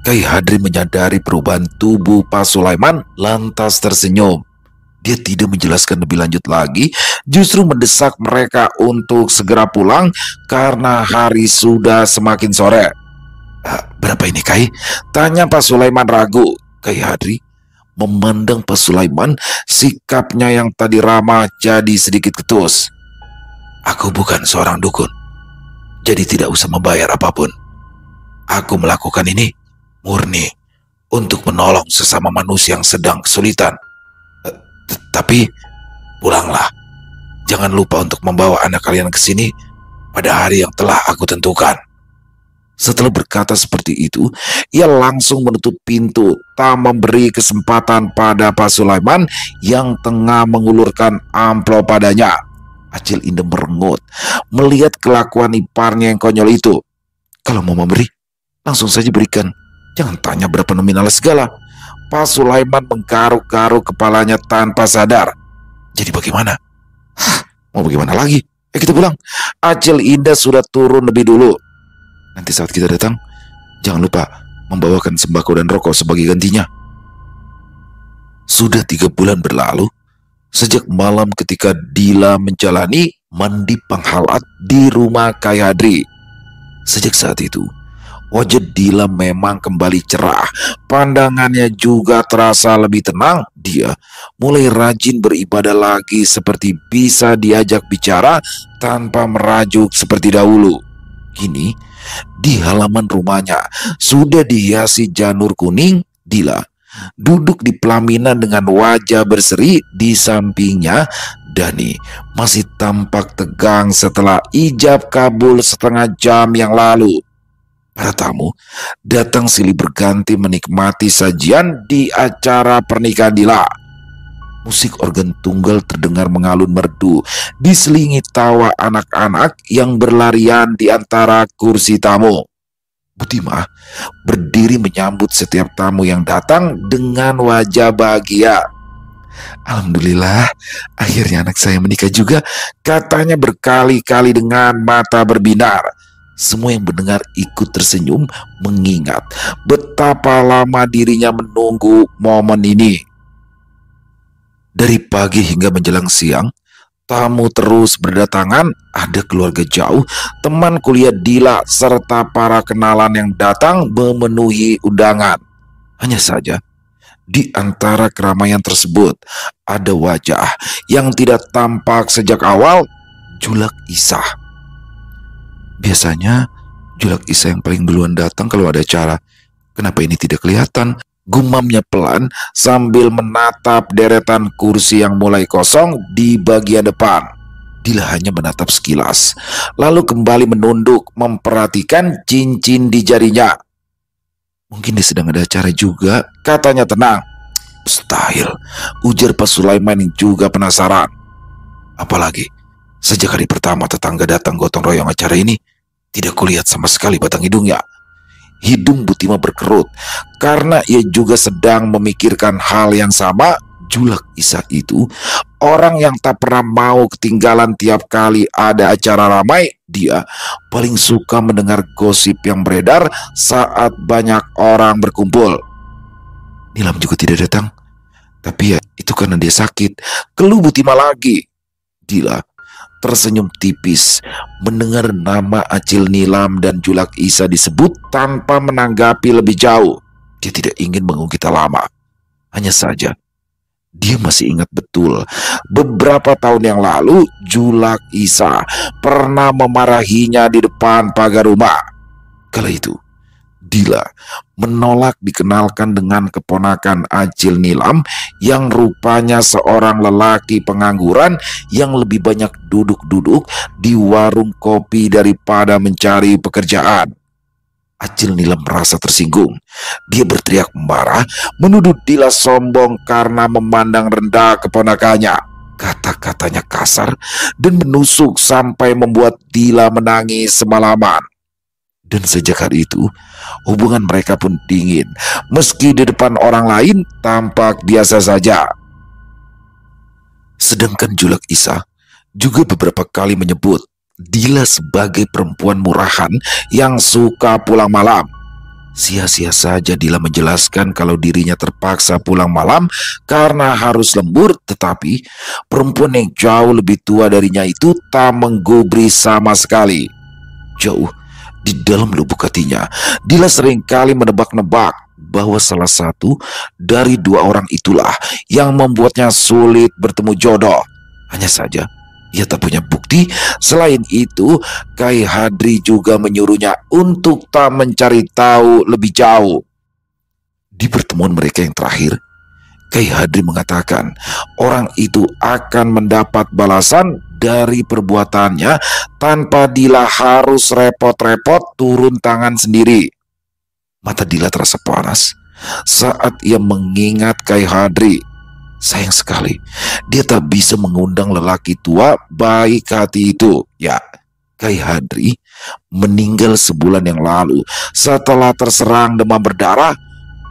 Kai Hadri menyadari perubahan tubuh Pak Sulaiman, lantas tersenyum. Dia tidak menjelaskan lebih lanjut lagi, justru mendesak mereka untuk segera pulang karena hari sudah semakin sore. Berapa ini, Kai? Tanya Pak Sulaiman ragu. Kai Hadri memandang Pak Sulaiman, sikapnya yang tadi ramah jadi sedikit ketus. Aku bukan seorang dukun, jadi tidak usah membayar apapun. Aku melakukan ini murni untuk menolong sesama manusia yang sedang kesulitan. Tapi pulanglah. Jangan lupa untuk membawa anak kalian ke sini pada hari yang telah aku tentukan. Setelah berkata seperti itu, ia langsung menutup pintu, tak memberi kesempatan pada Pak Sulaiman yang tengah mengulurkan amplop padanya. Acil Indah merengut melihat kelakuan iparnya yang konyol itu. Kalau mau memberi, langsung saja berikan. Jangan tanya berapa nominal segala. Pak Sulaiman menggaruk-garuk kepalanya tanpa sadar. Jadi bagaimana? Mau bagaimana lagi? Kita pulang. Acil Indah sudah turun lebih dulu. Nanti saat kita datang, jangan lupa membawakan sembako dan rokok sebagai gantinya. Sudah 3 bulan berlalu sejak malam ketika Dila menjalani mandi penghalat di rumah Kai Hadri. Sejak saat itu, wajah Dila memang kembali cerah, pandangannya juga terasa lebih tenang. Dia mulai rajin beribadah lagi, seperti bisa diajak bicara tanpa merajuk seperti dahulu. Kini, di halaman rumahnya sudah dihiasi janur kuning. Dila duduk di pelaminan dengan wajah berseri. Di sampingnya, Dani masih tampak tegang setelah ijab kabul setengah jam yang lalu. Para tamu datang silih berganti menikmati sajian di acara pernikahan Dila. Musik organ tunggal terdengar mengalun merdu, diselingi tawa anak-anak yang berlarian di antara kursi tamu. Butima berdiri menyambut setiap tamu yang datang dengan wajah bahagia. Alhamdulillah, akhirnya anak saya menikah juga, katanya berkali-kali dengan mata berbinar. Semua yang mendengar ikut tersenyum, mengingat betapa lama dirinya menunggu momen ini. Dari pagi hingga menjelang siang, tamu terus berdatangan. Ada keluarga jauh, teman kuliah Dila, serta para kenalan yang datang memenuhi undangan. Hanya saja, di antara keramaian tersebut, ada wajah yang tidak tampak sejak awal, Julak Isah. Biasanya Julak Isah yang paling duluan datang kalau ada acara. Kenapa ini tidak kelihatan? Gumamnya pelan sambil menatap deretan kursi yang mulai kosong di bagian depan. Dila hanya menatap sekilas, lalu kembali menunduk memperhatikan cincin di jarinya. Mungkin dia sedang ada acara juga, katanya tenang. Mustahil, ujar Pak Sulaiman yang juga penasaran. Apalagi sejak hari pertama tetangga datang gotong royong acara ini, tidak kulihat sama sekali batang hidungnya. Hidung Butima berkerut karena ia juga sedang memikirkan hal yang sama. Julak Isa itu orang yang tak pernah mau ketinggalan tiap kali ada acara ramai. Dia paling suka mendengar gosip yang beredar saat banyak orang berkumpul. Nilam juga tidak datang. Tapi ya itu karena dia sakit. Keluh Butima lagi. Dila tersenyum tipis mendengar nama Acil Nilam dan Julak Isa disebut tanpa menanggapi lebih jauh. Dia tidak ingin mengungkit lama. Hanya saja dia masih ingat betul beberapa tahun yang lalu Julak Isa pernah memarahinya di depan pagar rumah. Kala itu Dila menolak dikenalkan dengan keponakan Acil Nilam yang rupanya seorang lelaki pengangguran yang lebih banyak duduk-duduk di warung kopi daripada mencari pekerjaan. Acil Nilam merasa tersinggung. Dia berteriak marah, menuduh Dila sombong karena memandang rendah keponakannya. Kata-katanya kasar dan menusuk sampai membuat Dila menangis semalaman. Dan sejak hari itu, hubungan mereka pun dingin. Meski di depan orang lain tampak biasa saja. Sedangkan Julak Isa juga beberapa kali menyebut Dila sebagai perempuan murahan yang suka pulang malam. Sia-sia saja Dila menjelaskan kalau dirinya terpaksa pulang malam karena harus lembur. Tetapi perempuan yang jauh lebih tua darinya itu tak menggubris sama sekali. Jauh di dalam lubuk hatinya, Dila seringkali menebak-nebak bahwa salah satu dari dua orang itulah yang membuatnya sulit bertemu jodoh. Hanya saja ia tak punya bukti. Selain itu, Kai Hadri juga menyuruhnya untuk tak mencari tahu lebih jauh. Di pertemuan mereka yang terakhir, Kai Hadri mengatakan orang itu akan mendapat balasan dari perbuatannya tanpa Dila harus repot-repot turun tangan sendiri. Mata Dila terasa panas saat ia mengingat Kai Hadri. Sayang sekali, dia tak bisa mengundang lelaki tua baik hati itu. Ya, Kai Hadri meninggal sebulan yang lalu setelah terserang demam berdarah.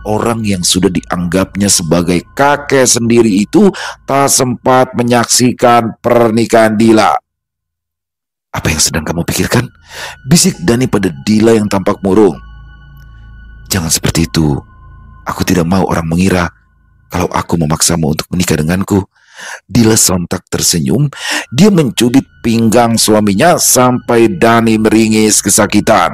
Orang yang sudah dianggapnya sebagai kakek sendiri itu tak sempat menyaksikan pernikahan Dila. Apa yang sedang kamu pikirkan? Bisik Dani pada Dila yang tampak murung. Jangan seperti itu. Aku tidak mau orang mengira kalau aku memaksamu untuk menikah denganku. Dila sontak tersenyum. Dia mencubit pinggang suaminya sampai Dani meringis kesakitan.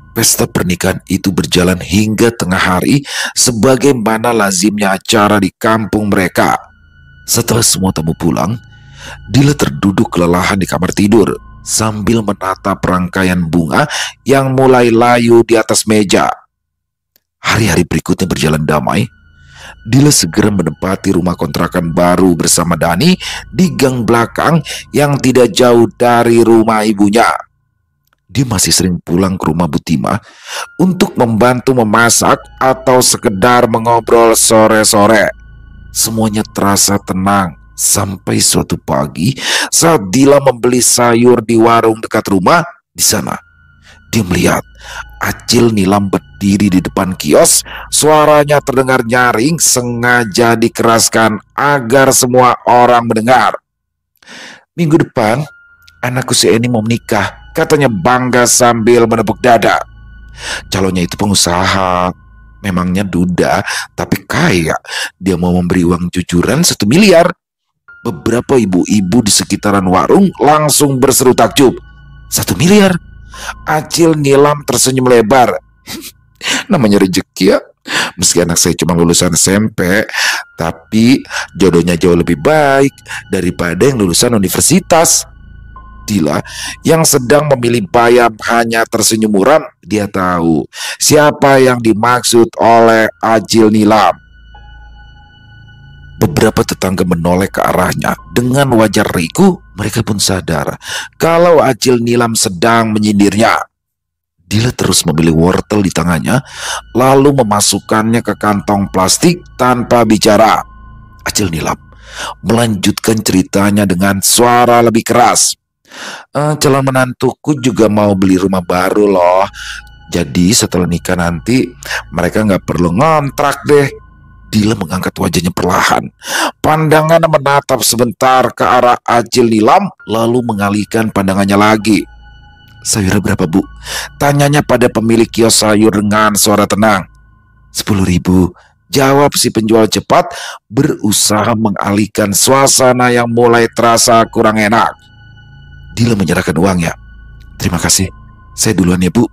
Pesta pernikahan itu berjalan hingga tengah hari sebagaimana lazimnya acara di kampung mereka. Setelah semua tamu pulang, Dila terduduk kelelahan di kamar tidur sambil menatap rangkaian bunga yang mulai layu di atas meja. Hari-hari berikutnya berjalan damai. Dila segera menempati rumah kontrakan baru bersama Dani di gang belakang yang tidak jauh dari rumah ibunya. Dia masih sering pulang ke rumah Butima untuk membantu memasak atau sekedar mengobrol sore-sore. Semuanya terasa tenang sampai suatu pagi saat Dila membeli sayur di warung dekat rumah. Di sana dia melihat Acil Nilam berdiri di depan kios. Suaranya terdengar nyaring, sengaja dikeraskan agar semua orang mendengar. Minggu depan anakku si Eni mau menikah, katanya bangga sambil menepuk dada. Calonnya itu pengusaha, memangnya duda, tapi kaya. Dia mau memberi uang jujuran 1 miliar. Beberapa ibu-ibu di sekitaran warung langsung berseru takjub. 1 miliar? Acil Nilam tersenyum lebar. Namanya rezeki ya. Meski anak saya cuma lulusan SMP, tapi jodohnya jauh lebih baik daripada yang lulusan universitas. Dila yang sedang memilih bayam hanya tersenyum muram. Dia tahu siapa yang dimaksud oleh Acil Nilam. Beberapa tetangga menoleh ke arahnya dengan wajah riku. Mereka pun sadar kalau Acil Nilam sedang menyindirnya. Dila terus memilih wortel di tangannya, lalu memasukkannya ke kantong plastik tanpa bicara. Acil Nilam melanjutkan ceritanya dengan suara lebih keras. Calon menantuku juga mau beli rumah baru loh. Jadi setelah nikah nanti mereka nggak perlu ngontrak deh. Dila mengangkat wajahnya perlahan. Pandangannya menatap sebentar ke arah Acil Nilam, lalu mengalihkan pandangannya lagi. "Sayur berapa, Bu?" tanyanya pada pemilik kios sayur dengan suara tenang. 10.000, jawab si penjual cepat, berusaha mengalihkan suasana yang mulai terasa kurang enak. Dila menyerahkan uangnya. "Terima kasih, saya duluan ya, Bu."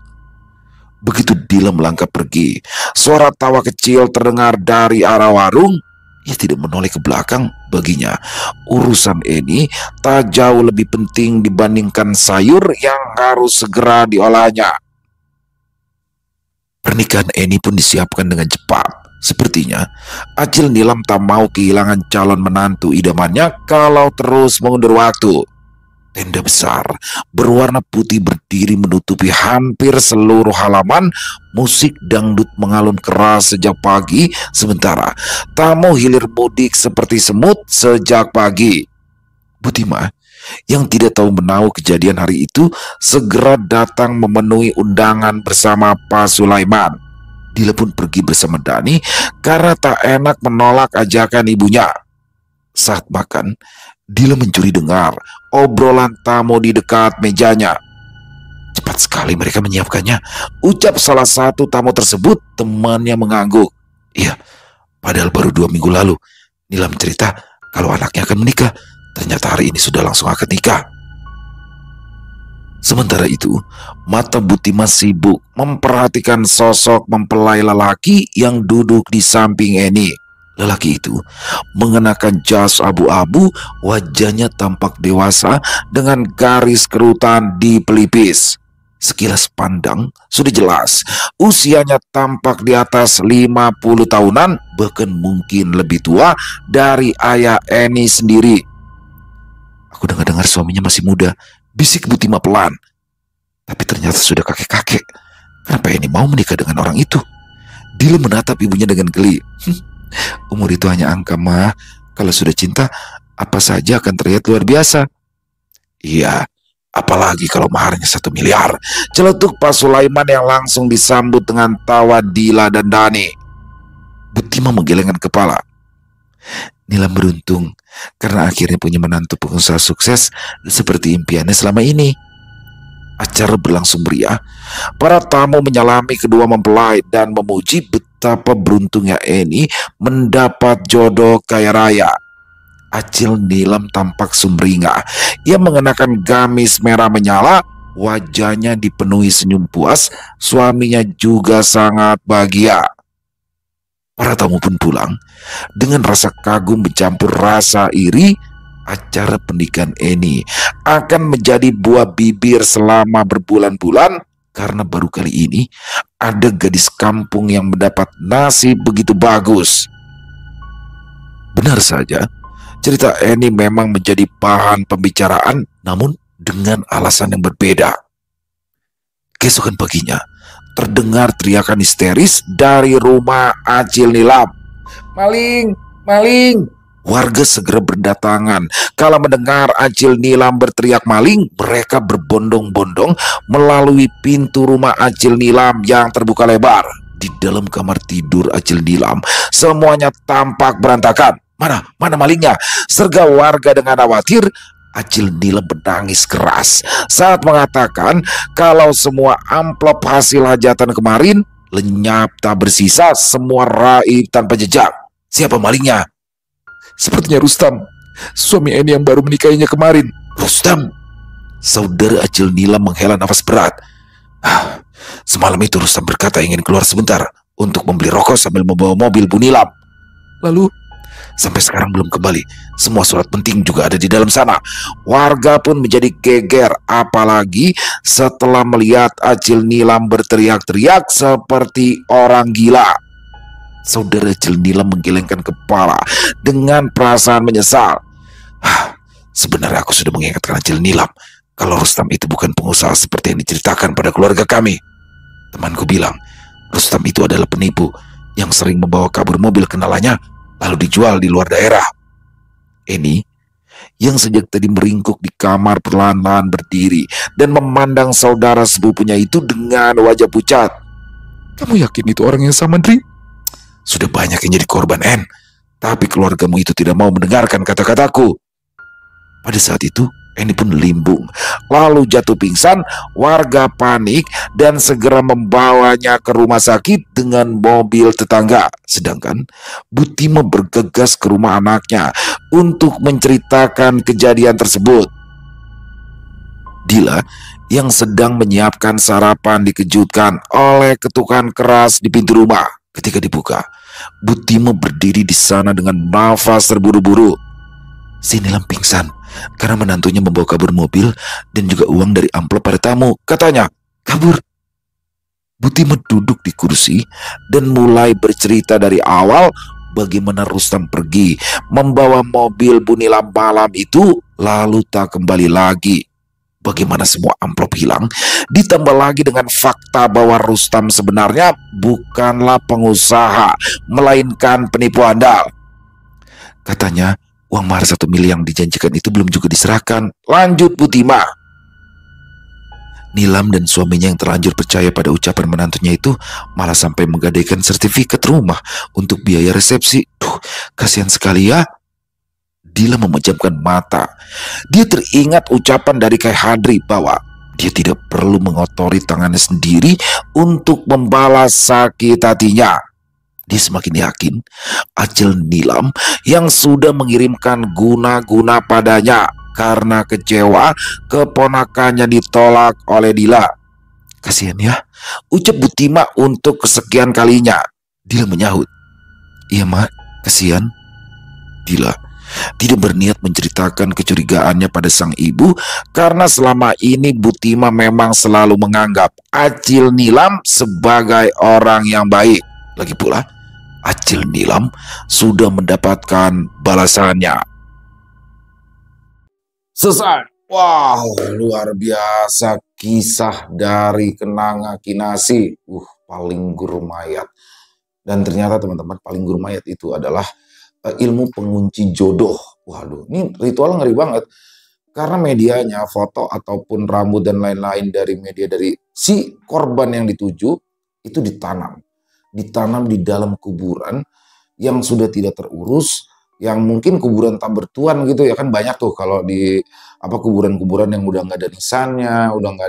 Begitu Dila melangkah pergi, suara tawa kecil terdengar dari arah warung. Ia tidak menoleh ke belakang. Baginya, urusan ini tak jauh lebih penting dibandingkan sayur yang harus segera diolahnya. Pernikahan Eni pun disiapkan dengan cepat. Sepertinya Acil Nilam tak mau kehilangan calon menantu idamannya kalau terus mengundur waktu. Tenda besar berwarna putih berdiri menutupi hampir seluruh halaman. Musik dangdut mengalun keras sejak pagi, sementara tamu hilir mudik seperti semut sejak pagi. Butima, yang tidak tahu menahu kejadian hari itu, segera datang memenuhi undangan bersama Pak Sulaiman. Dila pun pergi bersama Dani karena tak enak menolak ajakan ibunya. Saat makan, Dila mencuri dengar obrolan tamu di dekat mejanya. "Cepat sekali mereka menyiapkannya," ucap salah satu tamu tersebut. Temannya mengangguk. "Iya, padahal baru 2 minggu lalu Nilam cerita kalau anaknya akan menikah. Ternyata hari ini sudah langsung akad nikah." Sementara itu, mata Butima sibuk memperhatikan sosok mempelai lelaki yang duduk di samping Eni. Lelaki itu mengenakan jas abu-abu, wajahnya tampak dewasa dengan garis kerutan di pelipis. Sekilas pandang sudah jelas usianya tampak di atas 50 tahunan, bahkan mungkin lebih tua dari ayah Eni sendiri. "Aku dengar-dengar suaminya masih muda," bisik Butima pelan. "Tapi ternyata sudah kakek-kakek. Kenapa Eni mau menikah dengan orang itu?" Dila menatap ibunya dengan geli. "Umur itu hanya angka, mah. Kalau sudah cinta, apa saja akan terlihat luar biasa." "Iya, apalagi kalau maharnya 1 miliar, celetuk Pak Sulaiman yang langsung disambut dengan tawa Dila dan Dani. Butima menggelengkan kepala. Nilam beruntung karena akhirnya punya menantu pengusaha sukses seperti impiannya selama ini. Acara berlangsung meriah. Para tamu menyalami kedua mempelai dan memuji betapa beruntungnya Eni mendapat jodoh kaya raya. Acil Nilam tampak sumringah. Ia mengenakan gamis merah menyala, wajahnya dipenuhi senyum puas. Suaminya juga sangat bahagia. Para tamu pun pulang dengan rasa kagum bercampur rasa iri. Acara pernikahan Eni akan menjadi buah bibir selama berbulan-bulan karena baru kali ini ada gadis kampung yang mendapat nasib begitu bagus. Benar saja, cerita Eni memang menjadi bahan pembicaraan, namun dengan alasan yang berbeda. Keesokan paginya, terdengar teriakan histeris dari rumah Acil Nilam. "Maling! Maling!" Warga segera berdatangan. Kala mendengar Acil Nilam berteriak maling, mereka berbondong-bondong melalui pintu rumah Acil Nilam yang terbuka lebar. Di dalam kamar tidur Acil Nilam, semuanya tampak berantakan. Mana malingnya?" serga warga dengan khawatir. Acil Nilam menangis keras saat mengatakan kalau semua amplop hasil hajatan kemarin lenyap tak bersisa, semua raib tanpa jejak. "Siapa malingnya?" "Sepertinya Rustam, suami Eni yang baru menikahinya kemarin." "Rustam?" Saudara Acil Nilam menghela nafas berat. Semalam itu Rustam berkata ingin keluar sebentar untuk membeli rokok sambil membawa mobil Bu Nilam. Lalu sampai sekarang belum kembali. Semua surat penting juga ada di dalam sana. Warga pun menjadi geger, apalagi setelah melihat Acil Nilam berteriak-teriak seperti orang gila. Saudara Acil Nilam menggelengkan kepala dengan perasaan menyesal. Sebenarnya aku sudah mengingatkan Acil Nilam kalau Rustam itu bukan pengusaha seperti yang diceritakan pada keluarga kami. Temanku bilang Rustam itu adalah penipu yang sering membawa kabur mobil kenalannya lalu dijual di luar daerah. Eni yang sejak tadi meringkuk di kamar perlahan-lahan berdiri dan memandang saudara sepupunya itu dengan wajah pucat. "Kamu yakin itu orang yang sama, Dri?" Sudah banyak yang jadi korban, En. Tapi keluargamu itu tidak mau mendengarkan kata-kataku. Pada saat itu, Eni pun limbung, lalu jatuh pingsan. Warga panik dan segera membawanya ke rumah sakit dengan mobil tetangga. Sedangkan Butima bergegas ke rumah anaknya untuk menceritakan kejadian tersebut. Dila yang sedang menyiapkan sarapan dikejutkan oleh ketukan keras di pintu rumah. Ketika dibuka, Butima berdiri di sana dengan nafas terburu-buru. Si Nilam pingsan karena menantunya membawa kabur mobil dan juga uang dari amplop pada tamu. Katanya, kabur. Butima duduk di kursi dan mulai bercerita dari awal bagaimana Rustam pergi membawa mobil Bu Nilam malam itu lalu tak kembali lagi. Bagaimana semua amplop hilang, ditambah lagi dengan fakta bahwa Rustam sebenarnya bukanlah pengusaha, melainkan penipu handal. Katanya, uang mahar 1 miliar yang dijanjikan itu belum juga diserahkan. Lanjut Butima. Nilam dan suaminya yang terlanjur percaya pada ucapan menantunya itu malah sampai menggadaikan sertifikat rumah untuk biaya resepsi. Kasihan sekali ya. Dila memejamkan mata. Dia teringat ucapan dari Kai Hadri bahwa dia tidak perlu mengotori tangannya sendiri untuk membalas sakit hatinya. Dia semakin yakin Acil Nilam yang sudah mengirimkan guna-guna padanya karena kecewa keponakannya ditolak oleh Dila. Kasihan ya, ucap Butima untuk kesekian kalinya. Dila menyahut, iya mak, kasihan. Dila tidak berniat menceritakan kecurigaannya pada sang ibu karena selama ini Butima memang selalu menganggap Acil Nilam sebagai orang yang baik. Lagi pula, Acil Nilam sudah mendapatkan balasannya. Selesai. Wow, luar biasa kisah dari Kenanga Kinasi. Paling guru mayat. Dan ternyata teman-teman, paling guru mayat itu adalah ilmu pengunci jodoh. Waduh, ini ritual ngeri banget. Karena medianya, foto ataupun rambut dan lain-lain dari media dari si korban yang dituju itu ditanam di dalam kuburan yang sudah tidak terurus, yang mungkin kuburan tak bertuan gitu ya kan, banyak tuh kalau di kuburan-kuburan yang udah nggak ada nisannya, udah nggak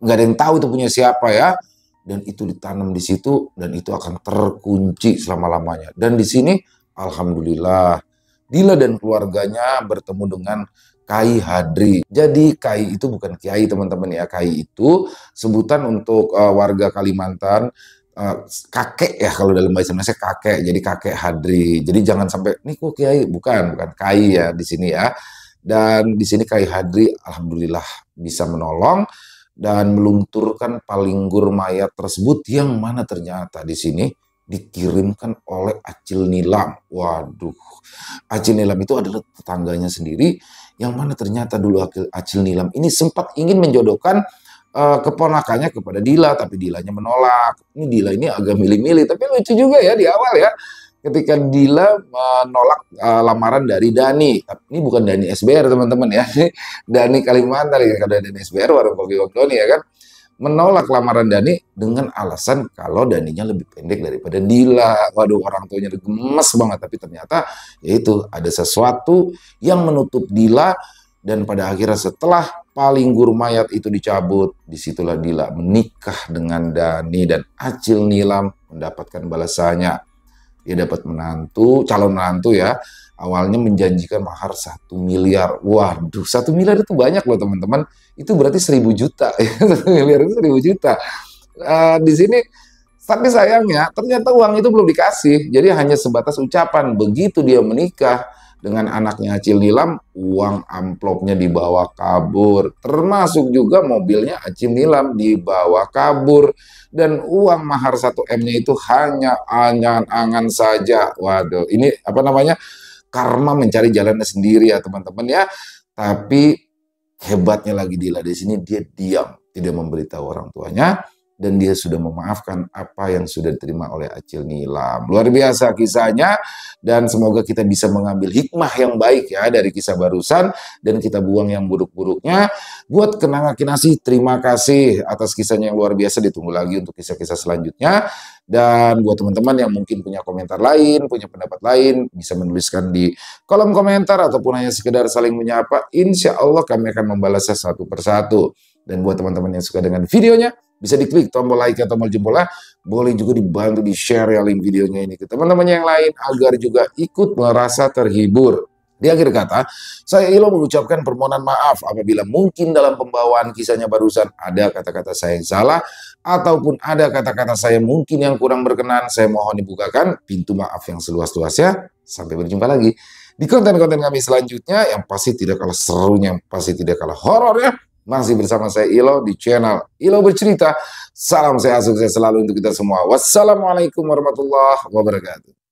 ada yang tahu itu punya siapa ya, dan itu ditanam di situ dan itu akan terkunci selama-lamanya. Dan di sini alhamdulillah Dila dan keluarganya bertemu dengan Kai Hadri. Jadi Kai itu bukan kiai teman-teman ya, Kai itu sebutan untuk warga Kalimantan. Kakek ya, kalau dalam bahasa Indonesia kakek, jadi kakek Hadri. Jadi jangan sampai nih kok kiai, bukan Kai ya di sini ya. Dan di sini Kai Hadri alhamdulillah bisa menolong dan melunturkan palinggur mayat tersebut yang mana ternyata di sini dikirimkan oleh Acil Nilam. Waduh, Acil Nilam itu adalah tetangganya sendiri yang mana ternyata dulu Acil Nilam ini sempat ingin menjodohkan keponakannya kepada Dila, tapi Dilanya menolak. Ini Dila ini agak milih-milih, tapi lucu juga ya di awal ya. Ketika Dila menolak lamaran dari Dani. Tapi ini bukan Dani SBR teman-teman ya. Dani Kalimantan ya, kalau Dani SBR warung kopi Doni ya kan. Menolak lamaran Dani dengan alasan kalau Daninya lebih pendek daripada Dila. Waduh, orang tuanya gemes banget, tapi ternyata yaitu ada sesuatu yang menutup Dila. Dan pada akhirnya setelah palinggur mayat itu dicabut, disitulah Dila menikah dengan Dani dan Acil Nilam mendapatkan balasannya. Dia dapat menantu, calon menantu ya. Awalnya menjanjikan mahar 1 miliar. Waduh, 1 miliar itu banyak loh teman-teman. Itu berarti 1.000 juta. 1 miliar itu 1.000 juta. Di sini, tapi sayangnya ternyata uang itu belum dikasih. Jadi hanya sebatas ucapan. Begitu dia menikah dengan anaknya Acil Nilam, uang amplopnya dibawa kabur. Termasuk juga mobilnya Acil Nilam dibawa kabur. Dan uang mahar 1M-nya itu hanya angan-angan saja. Waduh, ini apa namanya? Karma mencari jalannya sendiri ya teman-teman ya. Tapi hebatnya lagi Dila di sini, dia diam, tidak memberitahu orang tuanya. Dan dia sudah memaafkan apa yang sudah diterima oleh Acil Nilam. Luar biasa kisahnya, dan semoga kita bisa mengambil hikmah yang baik ya dari kisah barusan, dan kita buang yang buruk-buruknya. Buat Kenanga Kinasi, terima kasih atas kisahnya yang luar biasa. Ditunggu lagi untuk kisah-kisah selanjutnya. Dan buat teman-teman yang mungkin punya komentar lain, punya pendapat lain, bisa menuliskan di kolom komentar ataupun hanya sekedar saling menyapa. Insya Allah kami akan membalasnya satu persatu. Dan buat teman-teman yang suka dengan videonya, bisa diklik tombol like atau tombol jempolnya. Boleh juga dibantu di-share ya link videonya ini ke teman-teman yang lain agar juga ikut merasa terhibur. Di akhir kata, saya Ilo mengucapkan permohonan maaf apabila mungkin dalam pembawaan kisahnya barusan ada kata-kata saya yang salah ataupun ada kata-kata saya mungkin yang kurang berkenan. Saya mohon dibukakan pintu maaf yang seluas-luasnya. Sampai berjumpa lagi di konten-konten kami selanjutnya yang pasti tidak kalah serunya, yang pasti tidak kalah horornya. Masih bersama saya Ilo di channel Ilo Bercerita. Salam sehat sukses selalu untuk kita semua. Wassalamualaikum warahmatullahi wabarakatuh.